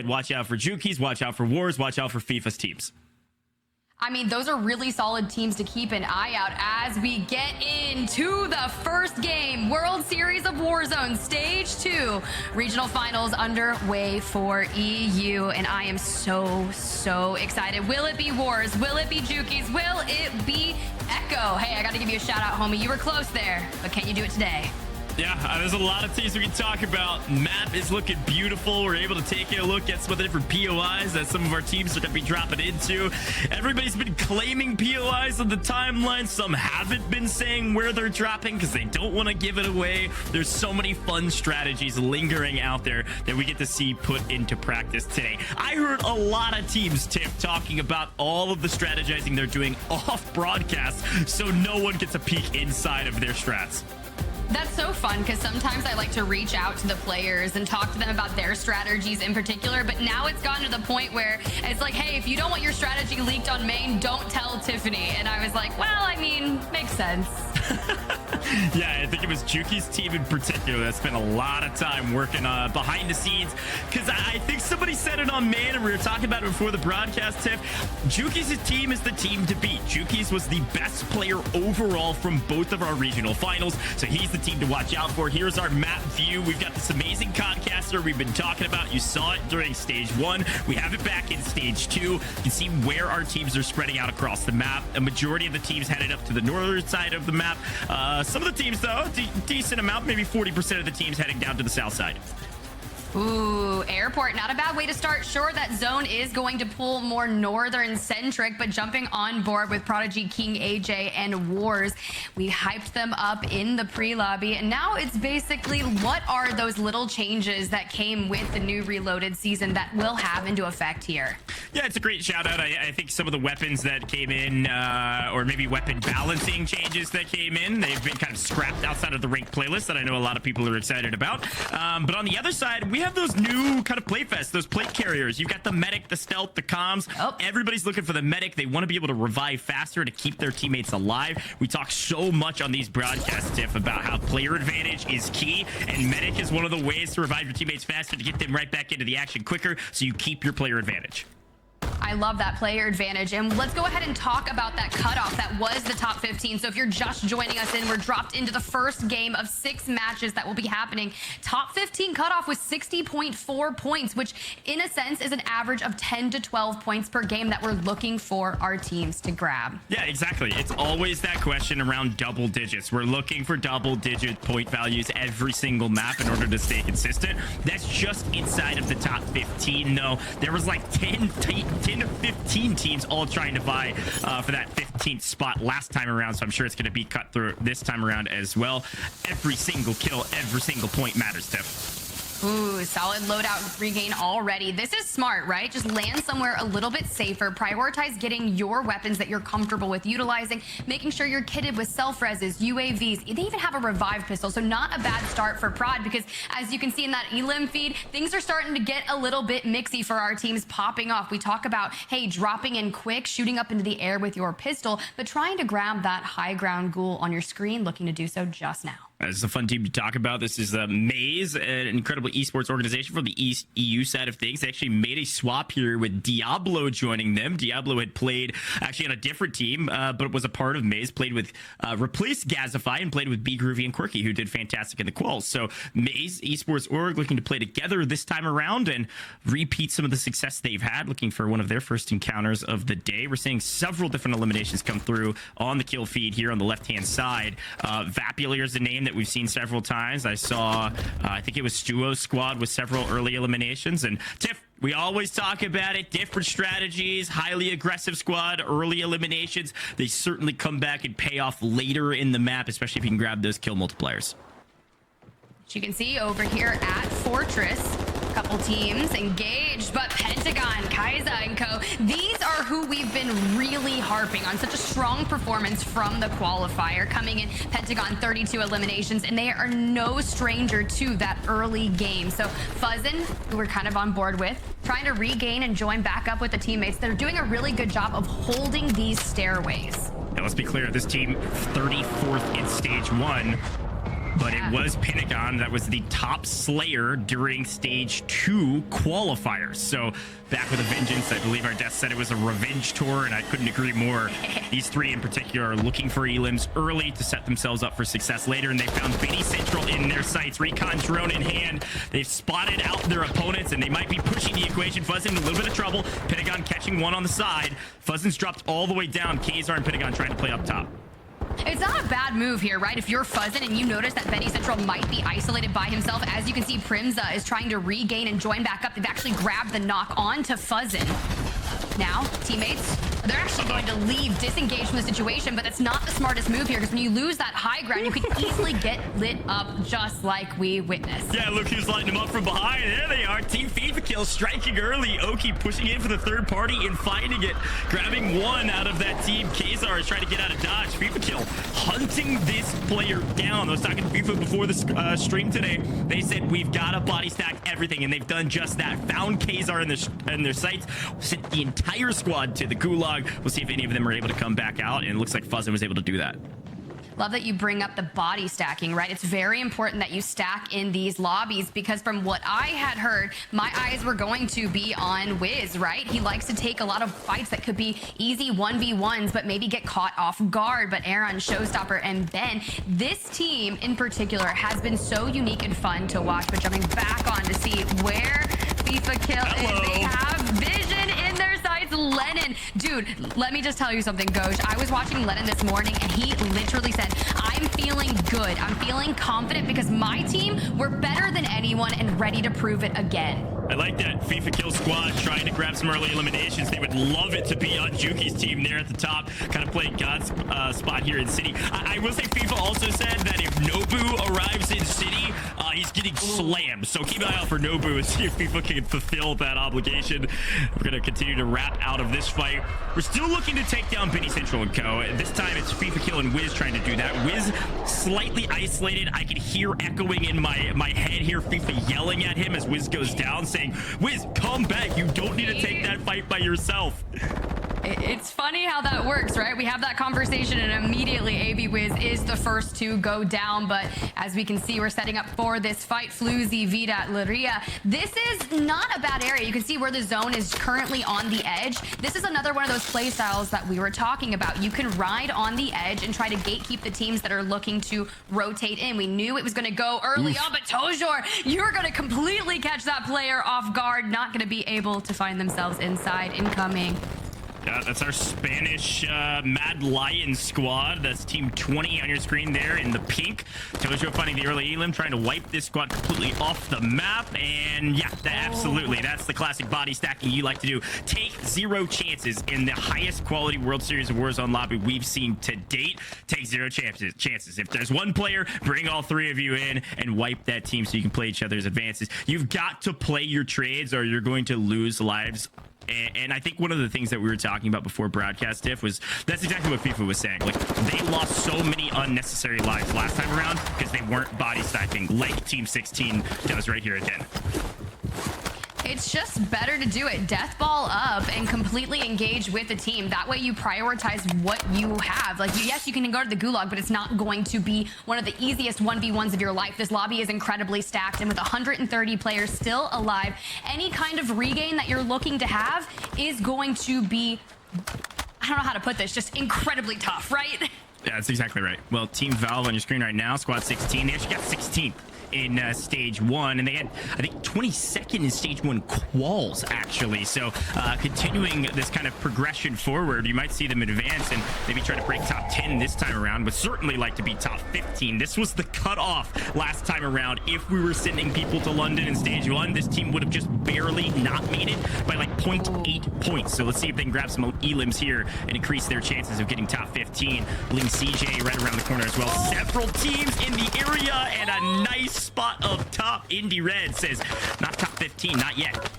Watch out for Jukeyz, watch out for Wars, watch out for FIFA's teams. I mean, those are really solid teams to keep an eye out as we get into the first game. World Series of Warzone Stage 2. Regional finals underway for EU. And I am so excited. Will it be Wars? Will it be Jukeyz? Will it be Echo? Hey, I got to give you a shout out, homie. You were close there, but can you do it today? Yeah, there's a lot of teams we can talk about. Map is looking beautiful. We're able to take a look at some of the different POIs that some of our teams are going to be dropping into. Everybody's been claiming POIs on the timeline. Some haven't been saying where they're dropping because they don't want to give it away. There's so many fun strategies lingering out there that we get to see put into practice today. I heard a lot of teams, Tiff, talking about all of the strategizing they're doing off broadcast so no one gets a peek inside of their strats. That's so fun because sometimes I like to reach out to the players and talk to them about their strategies in particular, but now it's gotten to the point where it's like, hey, if you don't want your strategy leaked on main, don't tell Tiffany. And I was like, well, I mean, makes sense. Yeah, I think it was Jukey's team in particular that spent a lot of time working behind the scenes, because I think somebody said it on main and we were talking about it before the broadcast, Tiff. Jukey's team is the team to beat. Jukeyz was the best player overall from both of our regional finals, so he's the team to watch out for. Here's our map view. We've got this amazing concaster we've been talking about. You saw it during stage 1. We have it back in stage 2. You can see where our teams are spreading out across the map. A majority of the teams headed up to the northern side of the map. Some of the teams, though, decent amount, maybe 40% of the teams heading down to the south side. Ooh, airport, not a bad way to start. Sure, that zone is going to pull more northern centric, but jumping on board with Prodigy, King AJ, and Wars, we hyped them up in the pre-lobby, and now it's basically what are those little changes that came with the new reloaded season that will have into effect here? Yeah, it's a great shout out. I think some of the weapons that came in, or maybe weapon balancing changes that came in, they've been kind of scrapped outside of the ranked playlist that I know a lot of people are excited about. But on the other side, we have those new kind of playfests, those plate carriers. You've got the medic, the stealth, the comms. Oh. Everybody's looking for the medic. They want to be able to revive faster to keep their teammates alive. We talk so much on these broadcasts, Tiff, about how player advantage is key, and medic is one of the ways to revive your teammates faster to get them right back into the action quicker, so you keep your player advantage. I love that player advantage. And let's go ahead and talk about that cutoff that was the top 15. So if you're just joining us in, we're dropped into the first game of 6 matches that will be happening. Top 15 cutoff was 60.4 points, which in a sense is an average of 10 to 12 points per game that we're looking for our teams to grab. Yeah, exactly. It's always that question around double digits. We're looking for double digit point values every single map in order to stay consistent. That's just inside of the top 15, though. There was like 10 to 15 teams all trying to vie for that 15th spot last time around, so I'm sure it's going to be cut through this time around as well. Every single kill, every single point matters, Tiff. Ooh, solid loadout regain already. This is smart, right? Just land somewhere a little bit safer. Prioritize getting your weapons that you're comfortable with utilizing, making sure you're kitted with self-reses, UAVs. They even have a revive pistol, so not a bad start for Prod, because as you can see in that elim feed, things are starting to get a little bit mixy for our teams popping off. We talk about, hey, dropping in quick, shooting up into the air with your pistol, but trying to grab that high ground ghoul on your screen, looking to do so just now. This is a fun team to talk about. This is Maze, an incredible esports organization from the East EU side of things. They actually made a swap here with Diablo joining them. Diablo had played actually on a different team, but was a part of Maze, played with, replaced Gazify and played with B Groovy and Quirky, who did fantastic in the quals. So Maze esports org looking to play together this time around and repeat some of the success they've had, looking for one of their first encounters of the day. We're seeing several different eliminations come through on the kill feed here on the left-hand side. Vapular is a name that we've seen several times. I saw, I think it was Joewo's squad with several early eliminations. And Tiff, we always talk about it, different strategies, highly aggressive squad, early eliminations. They certainly come back and pay off later in the map, especially if you can grab those kill multipliers. You can see over here at Fortress, a couple teams engaged, but Pentagon, Kaiza, and co, these are who we've been really harping on. Such a strong performance from the qualifier, coming in Pentagon 32 eliminations, and they are no stranger to that early game. So Fuzzin, who we're kind of on board with, trying to regain and join back up with the teammates. They're doing a really good job of holding these stairways. Now, let's be clear, this team 34th in stage 1. but it was Pentagon that was the top slayer during stage 2 qualifiers. So back with a vengeance. I believe our death said it was a revenge tour, and I couldn't agree more. These three in particular are looking for elims early to set themselves up for success later, and they found Benny Central in their sights. Recon drone in hand. They've spotted out their opponents, and they might be pushing the equation. Fuzzin in a little bit of trouble. Pentagon catching one on the side. Fuzzin's dropped all the way down. Kazar and Pentagon trying to play up top. It's not a bad move here, right? If you're Fuzzin and you notice that Benny Central might be isolated by himself, as you can see, Primza is trying to regain and join back up. They've actually grabbed the knock on to Fuzzin. Now, teammates, they're actually going to leave, disengage from the situation, but that's not the smartest move here, because when you lose that high ground, you can easily get lit up just like we witnessed. Yeah, look who's lighting them up from behind. There they are. Team Fefakill striking early. Oki pushing in for the third party and fighting it. Grabbing one out of that team. Kazar is trying to get out of dodge. Fefakill hunting this player down. I was talking to FIFA before the stream today. They said, we've got to body stack everything, and they've done just that. Found Kazar in their sights. Sent the entire squad to the gulag. We'll see if any of them are able to come back out, and it looks like Fuzzin was able to do that. Love that you bring up the body stacking, right? It's very important that you stack in these lobbies, because from what I had heard, my eyes were going to be on Wiz, right? He likes to take a lot of fights that could be easy 1v1s, but maybe get caught off guard. But Aaron, Showstopper, and Ben, this team in particular has been so unique and fun to watch. But jumping back on to see where Fefakill is, they have vision in their sights. Lenun, dude, let me just tell you something, Goj. I was watching Lenun this morning, and he literally said, I'm feeling good. I'm feeling confident because my team, we're better than anyone and ready to prove it again. I like that Fefakill squad trying to grab some early eliminations. They would love it to be on Jukey's team there at the top, kind of playing God's spot here in City. I will say FIFA also said that if Nobu arrives in City, he's getting slammed. So keep an eye out for Nobu and see if FIFA can fulfill that obligation. We're going to continue to wrap out of this fight. We're still looking to take down Benny Central and Co. This time it's Fefakill and Wiz trying to do that. Wiz slightly isolated. I can hear echoing in my head here FIFA yelling at him as Wiz goes down, saying, Wiz, come back. You don't need to take that fight by yourself. It's funny how that works, right? We have that conversation and immediately AB Wiz is the first to go down. But as we can see, we're setting up for this fight. Floozy, Vida, Liria. This is not a bad area. You can see where the zone is currently on the edge. This is another one of those play styles that we were talking about. You can ride on the edge and try to gatekeep the teams that are looking to rotate in. We knew it was going to go early on, but Tojor, you're going to completely catch that player off guard, not going to be able to find themselves inside. Incoming. Yeah, that's our Spanish Mad Lion squad. That's team 20 on your screen there in the pink. Tojo finding the early elim, trying to wipe this squad completely off the map. And yeah, absolutely. That's the classic body stacking you like to do. Take zero chances in the highest quality World Series of Warzone lobby we've seen to date. Take zero chances. If there's one player, bring all three of you in and wipe that team so you can play each other's advances. You've got to play your trades or you're going to lose lives. And I think one of the things that we were talking about before broadcast, Diff, was that's exactly what FIFA was saying. Like, they lost so many unnecessary lives last time around because they weren't body stacking like Team 16 does right here again. It's just better to do it. Death ball up and completely engage with the team. That way you prioritize what you have. Like, yes, you can go to the gulag, but it's not going to be one of the easiest 1v1s of your life. This lobby is incredibly stacked, and with 130 players still alive, any kind of regain that you're looking to have is going to be, I don't know how to put this, just incredibly tough, right? Yeah, that's exactly right. Well, Team Valve on your screen right now, squad 16, they actually got 16th in stage 1, and they had, I think, 22nd in stage 1 quals, actually. So continuing this kind of progression forward, you might see them advance and maybe try to break top 10 this time around, but certainly like to be top 15. This was the cutoff last time around. If we were sending people to London in stage 1, this team would have just barely not made it by like 0.8 points. So let's see if they can grab some elims here and increase their chances of getting top 15. Ling CJ right around the corner as well. Several teams in the area and a nice spot up top. Indy Red says not top 15, not yet.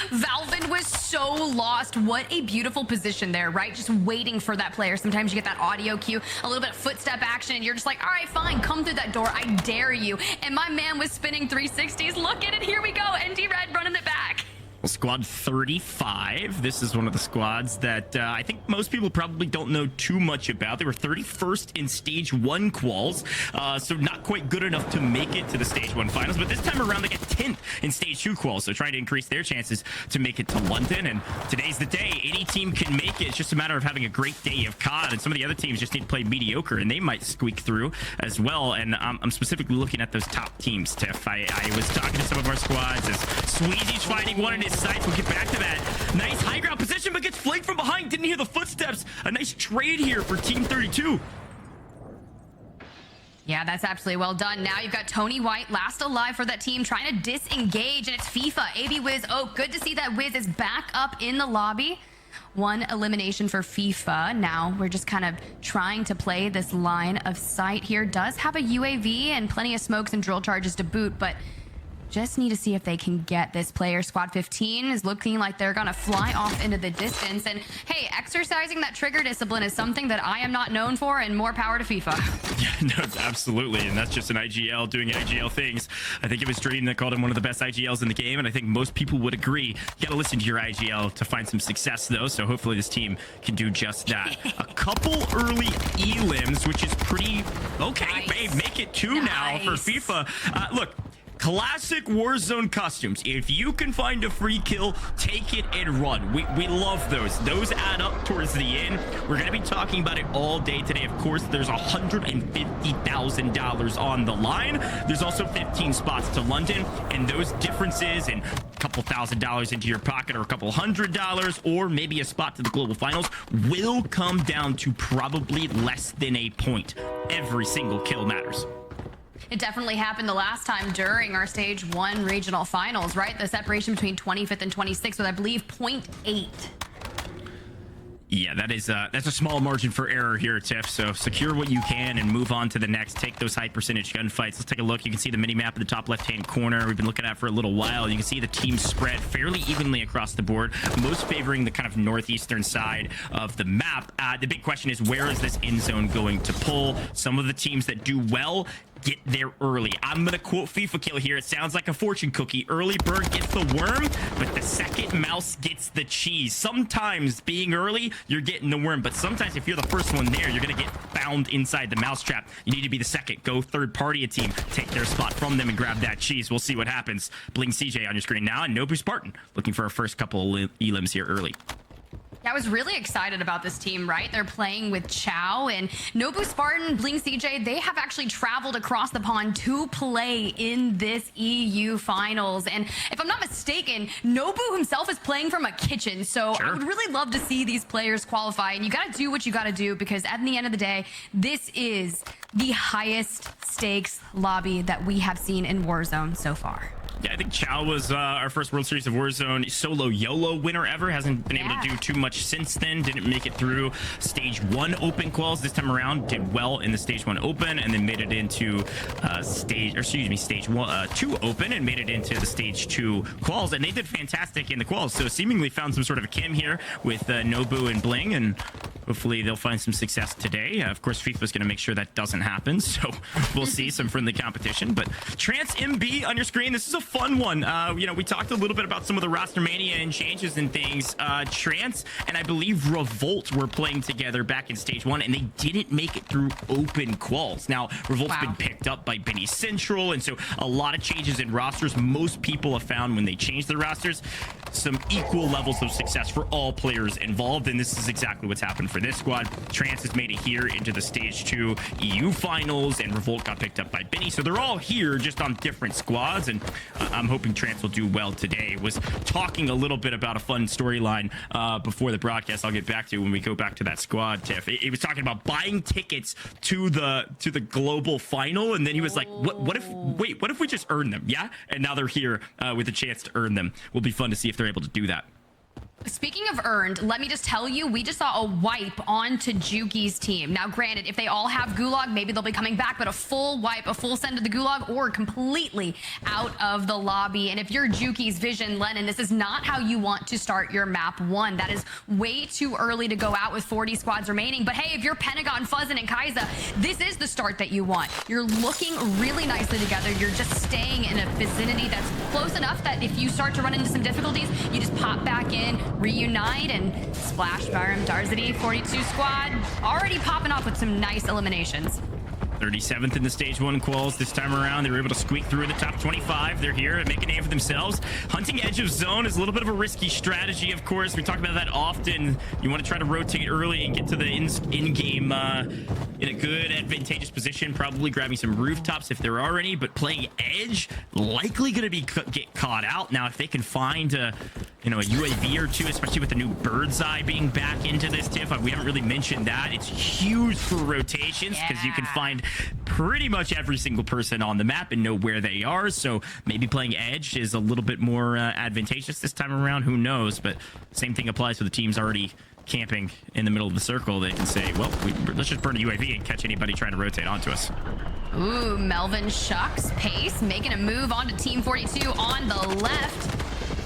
Valvin was so lost. What a beautiful position there, right? Just waiting for that player. Sometimes you get that audio cue, a little bit of footstep action, and you're just like, all right, fine, come through that door. I dare you. And my man was spinning 360s. Look at it. Here we go. ND Red running it back. Well, squad 35. This is one of the squads that I think most people probably don't know too much about. They were 31st in stage 1 quals, so not quite good enough to make it to the stage 1 finals. But this time around, they get 10th in stage 2 quals, so trying to increase their chances to make it to London. And today's the day. Any team can make it. It's just a matter of having a great day of COD. And some of the other teams just need to play mediocre, and they might squeak through as well. And I'm specifically looking at those top teams, Tiff. I was talking to some of our squads as Sweezy's finding one in his sights. We'll get back to that. Nice high ground position, but gets flanked from behind. Didn't hear the footsteps. A nice trade here for Team 32. Yeah, that's absolutely well done. Now you've got Tony White, last alive for that team, trying to disengage, and it's FIFA. AB Wiz, oh, good to see that Wiz is back up in the lobby. One elimination for FIFA. Now we're just kind of trying to play this line of sight here. Does have a UAV and plenty of smokes and drill charges to boot, but just need to see if they can get this player. Squad 15 is looking like they're gonna fly off into the distance. And hey, exercising that trigger discipline is something that I am not known for, and more power to FIFA. Yeah, no, absolutely. And that's just an IGL doing IGL things. I think it was Dream that called him one of the best IGLs in the game, and I think most people would agree. You gotta listen to your IGL to find some success, though, so hopefully this team can do just that. A couple early elims, which is pretty okay. Nice. Babe, make it 2 now for FIFA. Look, classic Warzone customs. If you can find a free kill, take it and run. We love those. Those add up towards the end. We're going to be talking about it all day today. Of course, there's $150,000 on the line. There's also 15 spots to London, and those differences in a couple $1,000s into your pocket or a couple $100 or maybe a spot to the global finals will come down to probably less than a point. Every single kill matters. It definitely happened the last time during our stage 1 regional finals, right? The separation between 25th and 26th with, I believe, 0.8. Yeah, that's a small margin for error here, Tiff. So secure what you can and move on to the next. Take those high percentage gunfights. Let's take a look. You can see the mini map in the top left-hand corner. We've been looking at it for a little while. You can see the teams spread fairly evenly across the board, most favoring the kind of northeastern side of the map. The big question is, where is this end zone going to pull? Some of the teams that do well get there early. I'm gonna quote FIFA Kill here. It sounds like a fortune cookie. Early bird gets the worm, but the second mouse gets the cheese. Sometimes being early, you're getting the worm, but sometimes if you're the first one there, you're gonna get found inside the mousetrap. You need to be the second. Go third party a team, take their spot from them and grab that cheese. We'll see what happens. Bling CJ on your screen now, and Nobu Spartan looking for our first couple of elims here early. Yeah, I was really excited about this team, right? They're playing with Chow and Nobu Spartan, Bling CJ. They have actually traveled across the pond to play in this EU finals. And if I'm not mistaken, Nobu himself is playing from a kitchen. So Sure. I would really love to see these players qualify. And you got to do what you got to do, because at the end of the day, this is the highest stakes lobby that we have seen in Warzone so far. Yeah, I think Chow was our first World Series of Warzone solo YOLO winner ever. Hasn't been able to do too much since then. Didn't make it through stage 1 open quals this time around. Did well in the stage 1 open, and then made it into stage 2 open, and made it into the stage 2 quals. And they did fantastic in the quals. So seemingly found some sort of a chem here with Nobu and Bling, and hopefully they'll find some success today. Of course, FIFA's going to make sure that doesn't happen. So we'll see some friendly competition. But Trance MB on your screen. This is a fun one. You know, we talked a little bit about some of the roster mania and changes and things. Trance and I believe Revolt were playing together back in stage 1, and they didn't make it through open quals. Now, Revolt's been picked up by Benny Central, and so a lot of changes in rosters. Most people have found when they change their rosters, some equal levels of success for all players involved, and this is exactly what's happened for this squad. Trance has made it here into the stage 2 EU finals, and Revolt got picked up by Benny. So they're all here just on different squads, and I'm hoping Trance will do well today. Was talking a little bit about a fun storyline before the broadcast. I'll get back to when we go back to that squad, Tiff. He was talking about buying tickets to the global final, and then he was like, what if we just earn them? Yeah, and now they're here with a chance to earn them. Will be fun to see if they're able to do that. Speaking of earned, let me just tell you, we just saw a wipe onto Jukey's team. Now, granted, if they all have Gulag, maybe they'll be coming back, but a full wipe, a full send to the Gulag, or completely out of the lobby. And if you're Jukey's Vision, Lenun, this is not how you want to start your map 1. That is way too early to go out with 40 squads remaining. But hey, if you're Pentagon, Fuzzin, and Kaiza, this is the start that you want. You're looking really nicely together. You're just staying in a vicinity that's close enough that if you start to run into some difficulties, you just pop back in, reunite, and splash Byram Darzity 42 squad already popping off with some nice eliminations. 37th in the stage 1 quals this time around. They were able to squeak through the top 25. They're here and make a name for themselves. Hunting edge of zone is a little bit of a risky strategy, of course. We talk about that often. You want to try to rotate early and get to the in-game in a good, advantageous position, probably grabbing some rooftops if there are any, but playing edge, likely going to be get caught out. Now, if they can find a UAV or two, especially with the new bird's eye being back into this TIFF, we haven't really mentioned that. It's huge for rotations because you can find pretty much every single person on the map and know where they are. So maybe playing edge is a little bit more advantageous this time around. Who knows? But same thing applies for the teams already camping in the middle of the circle. They can say, well, let's just burn a UAV and catch anybody trying to rotate onto us. Ooh, Melvin shucks pace, making a move onto Team 42 on the left.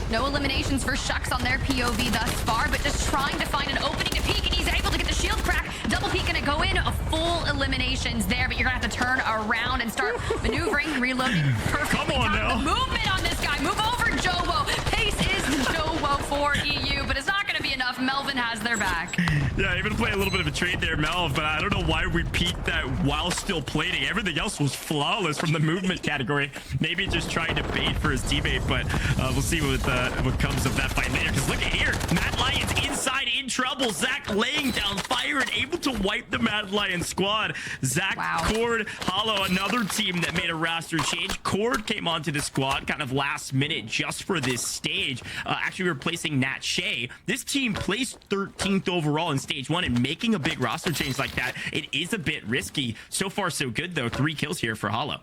No eliminations for Shucks on their POV thus far, but just trying to find an opening to peek, and he's able to get the shield crack. Double peek gonna go in, a full eliminations there, but you're gonna have to turn around and start maneuvering and reloading. Perfectly Come on timed. now. The movement on this guy. Move over, Joewo. Pace is Joewo for EU, but it's not gonna be enough. Melvin has their back. Yeah, even play a little bit of a trade there, Melv, but I don't know why we peeked that while still plating. Everything else was flawless from the movement category. Maybe just trying to bait for his teammate, but we'll see what comes of that fight later. Because look at here, Mad Lions inside in trouble. Zach laying down fire and able to wipe the Mad Lion squad. Zach, Cord, Hollow, another team that made a roster change. Cord came onto the squad kind of last minute just for this stage, actually replacing Nat Shea. This team placed 13th overall in stage 1, and making a big roster change like that, it is a bit risky. So far so good though. 3 kills here for Hollow.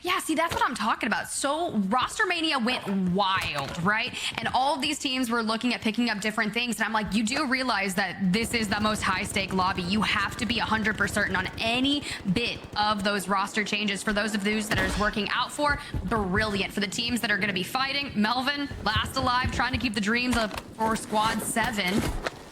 Yeah, see, that's what I'm talking about. So Roster Mania went wild, right? And all of these teams were looking at picking up different things. And I'm like, you do realize that this is the most high-stake lobby. You have to be 100% certain on any bit of those roster changes. For those of those that are working out for, brilliant. For the teams that are going to be fighting, Melvin, last alive, trying to keep the dreams up for Squad 7.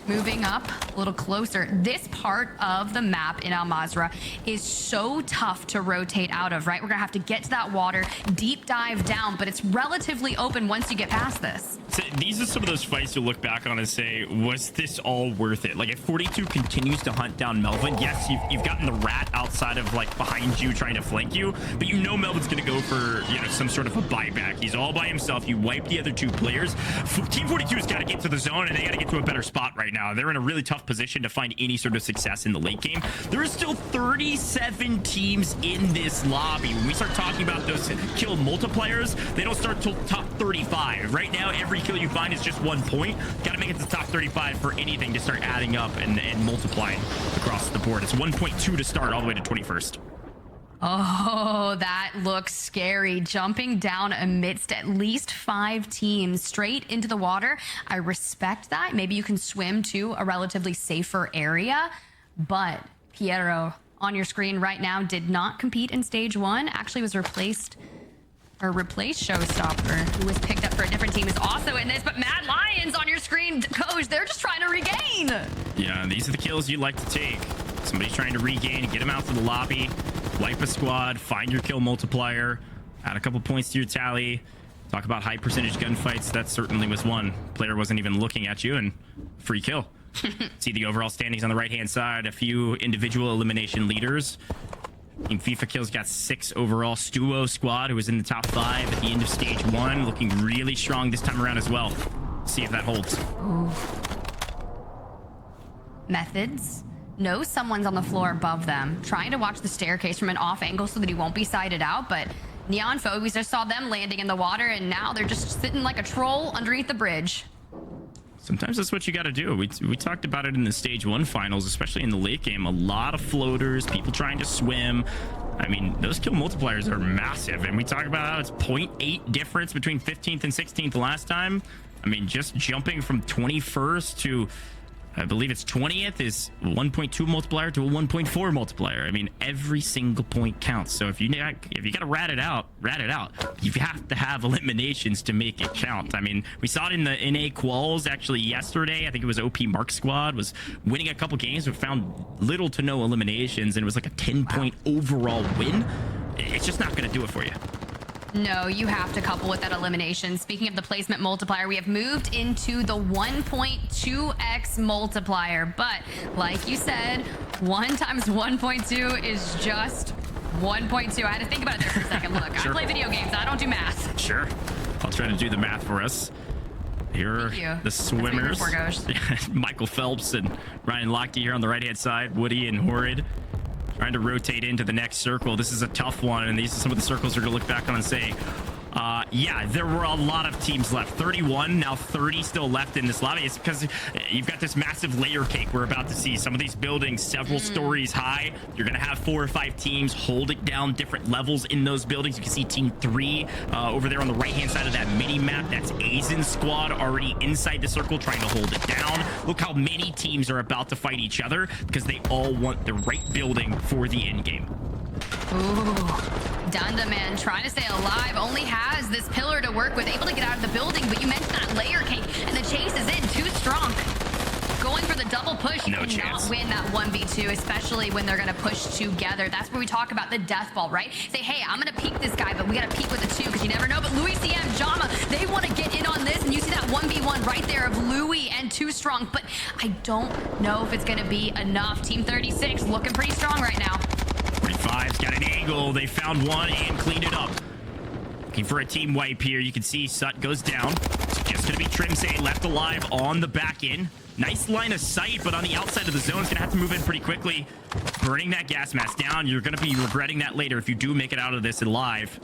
Moving up a little closer. This part of the map in Al Mazrah is so tough to rotate out of, right? We're gonna have to get to that water, deep dive down, but it's relatively open once you get past this. So these are some of those fights you'll look back on and say, was this all worth it? Like, if 42 continues to hunt down Melvin, yes, you've gotten the rat outside of like behind you trying to flank you, but you know Melvin's gonna go for some sort of a buyback. He's all by himself. You wipe the other 2 players. Team 42 has got to get to the zone, and they got to get to a better spot right now. They're in a really tough position to find any sort of success in the late game. There are still 37 teams in this lobby. When we start talking about those kill multipliers, they don't start till top 35. Right now, every kill you find is just 1 point. Got to make it to the top 35 for anything to start adding up and multiplying across the board. It's 1.2 to start all the way to 21st. Oh, that looks scary. Jumping down amidst at least 5 teams straight into the water. I respect that. Maybe you can swim to a relatively safer area. But Piero on your screen right now did not compete in stage 1. Actually was replaced Showstopper, who was picked up for a different team, is also in this. But Mad Lions on your screen, Coach, they're just trying to regain. Yeah, these are the kills you like to take. Somebody's trying to regain, get them out to the lobby, wipe a squad, find your kill multiplier, add a couple points to your tally. Talk about high percentage gunfights. That certainly was one. Player wasn't even looking at you, and free kill. See the overall standings on the right-hand side. A few individual elimination leaders. Team FIFA kills got 6 overall. Joewo squad, who was in the top 5 at the end of stage 1, looking really strong this time around as well. See if that holds. Ooh. Methods. Knows someone's on the floor above them, trying to watch the staircase from an off angle so that he won't be sighted out, but Neon Foe, we just saw them landing in the water, and now they're just sitting like a troll underneath the bridge. Sometimes that's what you got to do. We talked about it in the stage 1 finals, especially in the late game. A lot of floaters, people trying to swim. I mean, those kill multipliers are massive, and we talked about how it's 0.8 difference between 15th and 16th last time. I mean, just jumping from 21st to, I believe it's 20th is 1.2 multiplier to a 1.4 multiplier. I mean, every single point counts. So if you got to rat it out. You have to have eliminations to make it count. I mean, we saw it in the NA quals actually yesterday. I think it was OP Mark Squad was winning a couple games but found little to no eliminations, and it was like a 10-point overall win. It's just not going to do it for you. No, you have to couple with that elimination. Speaking of the placement multiplier, we have moved into the 1.2x multiplier. But like you said, 1 times 1.2 is just 1.2. I had to think about it there for a second. Look, Sure. I play video games. I don't do math. Sure. I'll try to do the math for us. Here are the swimmers. Michael Phelps and Ryan Lochte here on the right-hand side. Woody and Horrid trying to rotate into the next circle. This is a tough one, and these are some of the circles we're going to look back on and say, yeah, there were a lot of teams left. 31, now 30 still left in this lobby. It's because you've got this massive layer cake we're about to see. Some of these buildings, several stories high. You're going to have 4 or 5 teams holding down different levels in those buildings. You can see Team 3 over there on the right-hand side of that mini-map. That's Aizen's squad already inside the circle trying to hold it down. Look how many teams are about to fight each other because they all want the right building for the end game. Ooh, Dunda Man trying to stay alive, only has this pillar to work with, able to get out of the building, but you mentioned that layer cake, and the chase is in, too strong. Going for the double push, you cannot win that 1v2, especially when they're going to push together. That's where we talk about the death ball, right? Say, hey, I'm going to peek this guy, but we got to peek with the 2 because you never know. But Louis CM, Jama, they want to get in on this, and you see that 1v1 right there of Louis and Too Strong, but I don't know if it's going to be enough. Team 36 looking pretty strong right now. 45's got an angle. They found one and cleaned it up. Looking for a team wipe here. You can see Sut goes down. It's just going to be Trimsay left alive on the back end. Nice line of sight, but on the outside of the zone, it's going to have to move in pretty quickly. Burning that gas mask down. You're going to be regretting that later if you do make it out of this alive.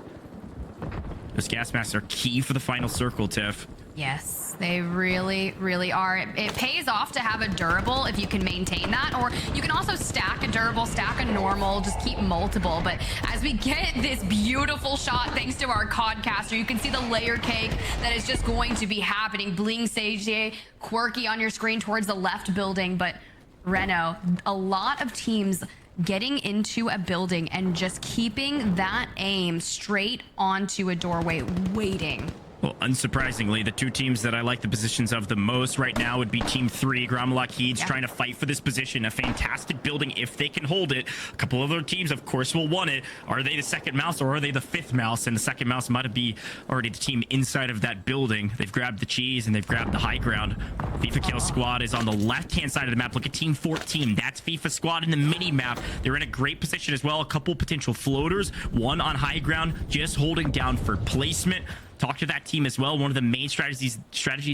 Those gas masks are key for the final circle, Tiff. Yes, they really, really are. It pays off to have a durable if you can maintain that, or you can also stack a durable, stack a normal, just keep multiple. But as we get this beautiful shot, thanks to our Codcaster, you can see the layer cake that is just going to be happening. Bling Sage, Quirky on your screen towards the left building. But Reno, a lot of teams getting into a building and just keeping that aim straight onto a doorway, waiting. Well, unsurprisingly, the 2 teams that I like the positions of the most right now would be Team 3, Gromlock Heeds, trying to fight for this position. A fantastic building if they can hold it. A couple other teams, of course, will want it. Are they the second mouse or are they the 5th mouse? And the second mouse might be already the team inside of that building. They've grabbed the cheese and they've grabbed the high ground. FIFA Kill Squad is on the left-hand side of the map. Look at Team 14. That's FIFA Squad in the mini-map. They're in a great position as well. A couple potential floaters. One on high ground, just holding down for placement. Talk to that team as well. One of the main strategies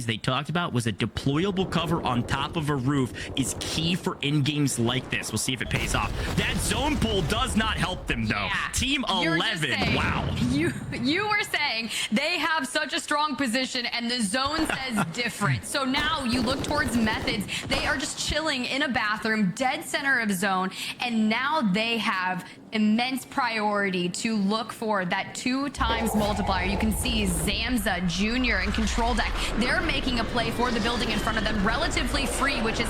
they talked about was a deployable cover on top of a roof is key for in games like this. We'll see if it pays off. That zone pull does not help them though. Yeah. Team 11, saying, wow. You were saying they have such a strong position and the zone says different. So now you look towards methods. They are just chilling in a bathroom, dead center of zone, and now they have immense priority to look for that 2 times multiplier. You can see Zamza Jr. and Control Deck. They're making a play for the building in front of them, relatively free, which is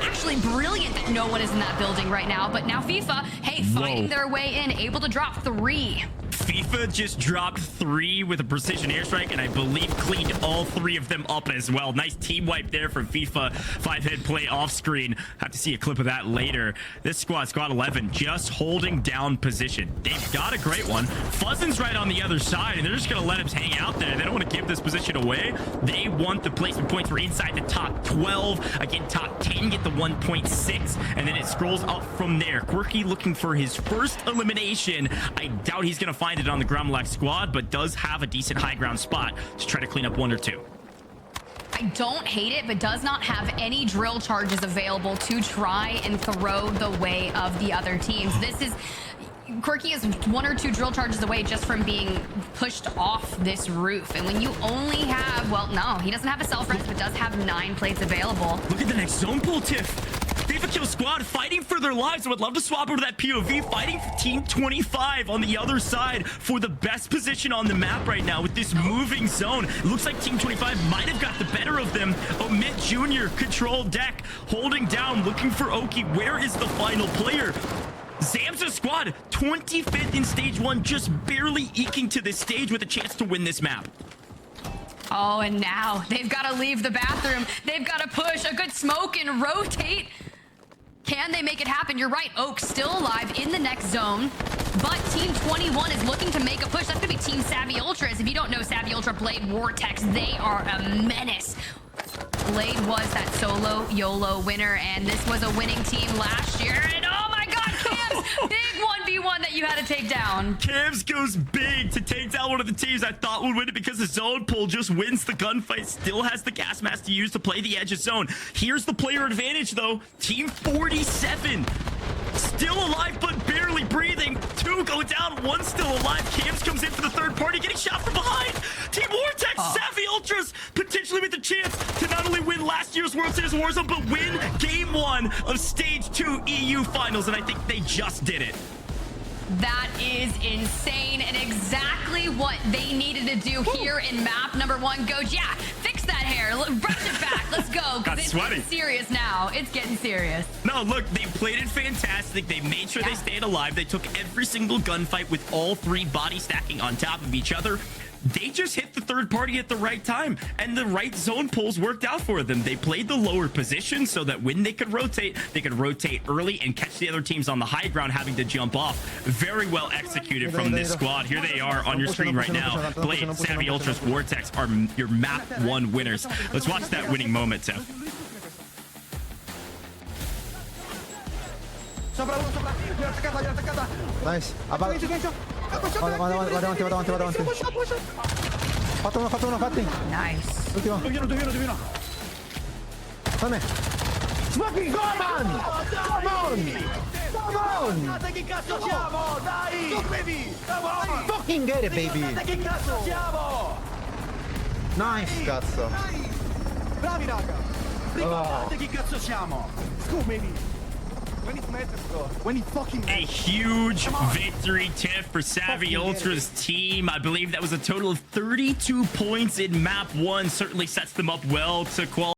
actually brilliant that no one is in that building right now. But now FIFA, hey, fighting their way in, able to drop 3. FIFA just dropped 3 with a precision airstrike, and I believe cleaned all 3 of them up as well. Nice team wipe there from FIFA. 5-head play off screen. Have to see a clip of that later. This squad 11, just holding down position. They've got a great one. Fuzzin's right on the other side, and they're just going to let him hang out there. They don't want to give this position away. They want the placement points for inside the top 12. Again, top 10 get the 1.6, and then it scrolls up from there. Quirky looking for his first elimination. I doubt he's going to find it on the Gromlock squad, but does have a decent high ground spot to try to clean up 1 or 2. I don't hate it, but does not have any drill charges available to try and throw the way of the other teams. This is... Quirky is 1 or 2 drill charges away just from being pushed off this roof. And when you only have... Well, no, he doesn't have a self-res, but does have 9 plates available. Look at the next zone pull, Tiff. FIFA Kill Squad fighting for their lives. I would love to swap over that POV, fighting for Team 25 on the other side for the best position on the map right now with this moving zone. It looks like Team 25 might have got the better of them. Omit Jr. control deck, holding down, looking for Oki. Where is the final player? Zamza squad, 25th in stage 1, just barely eking to this stage with a chance to win this map. Oh, and now they've got to leave the bathroom. They've got to push a good smoke and rotate. Can they make it happen? You're right. Oak still alive in the next zone, but Team 21 is looking to make a push. That's going to be Team Savvy Ultras. If you don't know Savvy Ultra Blade Vortex, they are a menace. Blade was that solo YOLO winner, and this was a winning team last year. And oh my God, Cams, big 1v1 that you had to take down. Cams goes big to take down one of the teams I thought would win it because the zone pull just wins the gunfight, still has the gas mask to use to play the edge of zone. Here's the player advantage though. Team 47 still alive but barely breathing. 2 go down, 1 still alive. Cams comes in for the third party, getting shot from behind. Team Vortex, Savvy Ultras potentially with a chance to not only win last year's World Series Warzone, but win Game 1 of Stage 2 EU Finals, and I think they just did it. That is insane and exactly what they needed to do here in map number 1. Go, yeah, fix that hair, brush it back, let's go, because it's getting serious now. It's getting serious. No, look, they played it fantastic. They made sure they stayed alive. They took every single gunfight with all 3 body stacking on top of each other. They just hit the third party at the right time, and the right zone pulls worked out for them. They played the lower position so that when they could rotate early and catch the other teams on the high ground having to jump off. Very well executed from this squad. Here they are on your screen right now. Blade, Savvy Ultras, Vortex are your map 1 winners. Let's watch that winning moment, Tiff. Nice. Vado avanti. Fatto uno. Nice. Ultimo. Fammi. Smoking, go man! Come on! Che cazzo siamo? Dai! Su, baby! Fucking get it, baby! Che cazzo siamo? Nice, cazzo. Bravi, raga! Ricordate che cazzo siamo! Scoop, baby! A huge victory, Tiff, for Savvy Ultra's team. I believe that was a total of 32 points in map 1. Certainly sets them up well to qualify.